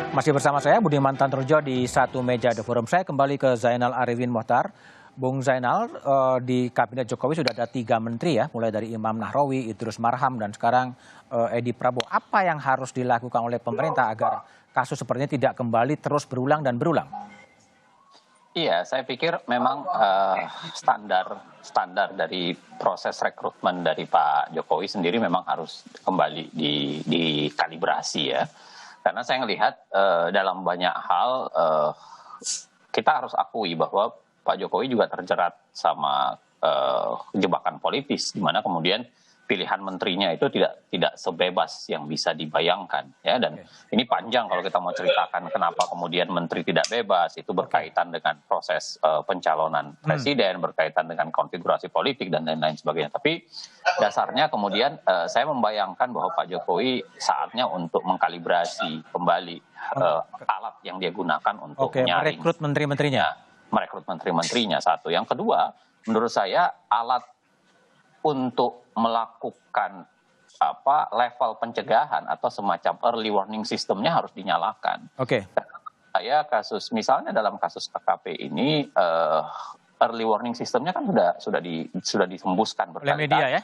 Masih bersama saya Budiman Tantojo di Satu Meja The Forum. Saya kembali ke Zainal Arifin Mohtar. Bung Zainal, di Kabinet Jokowi sudah ada 3 menteri ya, mulai dari Imam Nahrawi, Idrus Marham, dan sekarang Edi Prabowo. Apa yang harus dilakukan oleh pemerintah agar kasus seperti ini tidak kembali terus berulang dan berulang? Iya, saya pikir memang standar dari proses rekrutmen dari Pak Jokowi sendiri memang harus kembali dikalibrasi ya. Karena saya melihat dalam banyak hal kita harus akui bahwa Pak Jokowi juga terjerat sama jebakan politis, di mana kemudian pilihan menterinya itu tidak sebebas yang bisa dibayangkan ya. Dan ini panjang kalau kita mau ceritakan kenapa kemudian menteri tidak bebas, itu berkaitan dengan proses pencalonan presiden, berkaitan dengan konfigurasi politik dan lain-lain sebagainya. Tapi dasarnya kemudian saya membayangkan bahwa Pak Jokowi saatnya untuk mengkalibrasi kembali alat yang dia gunakan untuk menyaring, merekrut menteri-menterinya. Merekrut menteri-menterinya satu. Yang kedua, menurut saya alat untuk melakukan level pencegahan atau semacam early warning systemnya harus dinyalakan. Saya misalnya dalam kasus KKP ini early warning systemnya kan sudah disembuskan berkali-kali. Media ya?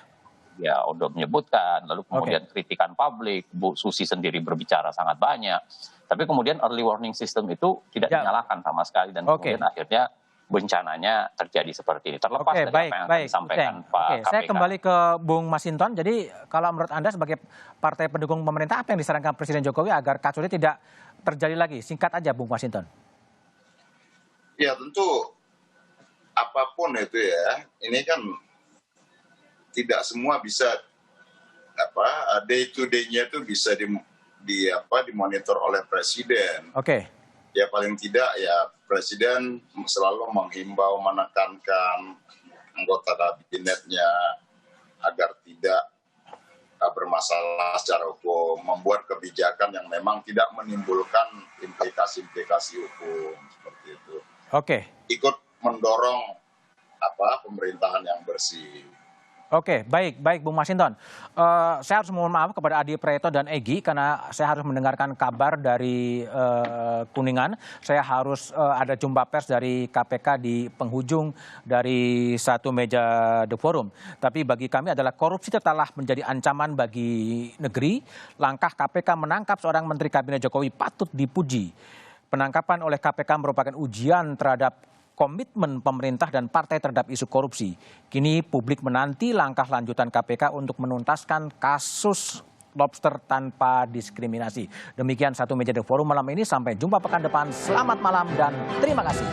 Ya, udah menyebutkan, lalu kemudian kritikan publik, Bu Susi sendiri berbicara sangat banyak. Tapi kemudian early warning system itu tidak dinyalakan sama sekali, dan kemudian akhirnya bencananya terjadi seperti ini. Terlepas dari apa yang disampaikan Pak KPK. Saya kembali ke Bung Masinton. Jadi kalau menurut Anda sebagai partai pendukung pemerintah, apa yang disarankan Presiden Jokowi agar kasus ini tidak terjadi lagi? Singkat aja Bung Masinton. Ya tentu apapun itu ya, ini kan tidak semua bisa day to day-nya itu bisa dimonitor oleh Presiden. Ya paling tidak ya Presiden selalu menghimbau, menekankan anggota kabinetnya agar tidak bermasalah secara hukum, membuat kebijakan yang memang tidak menimbulkan implikasi-implikasi hukum seperti itu. Ikut mendorong pemerintahan yang bersih. Baik Bung Masinton. Saya harus mohon maaf kepada Adi Praetno dan Egy karena saya harus mendengarkan kabar dari Kuningan. Saya harus ada jumpa pers dari KPK di penghujung dari Satu Meja The Forum. Tapi bagi kami adalah korupsi tetaplah menjadi ancaman bagi negeri. Langkah KPK menangkap seorang Menteri Kabinet Jokowi patut dipuji. Penangkapan oleh KPK merupakan ujian terhadap komitmen pemerintah dan partai terhadap isu korupsi. Kini publik menanti langkah lanjutan KPK untuk menuntaskan kasus lobster tanpa diskriminasi. Demikian Satu Meja The Forum malam ini. Sampai jumpa pekan depan. Selamat malam dan terima kasih.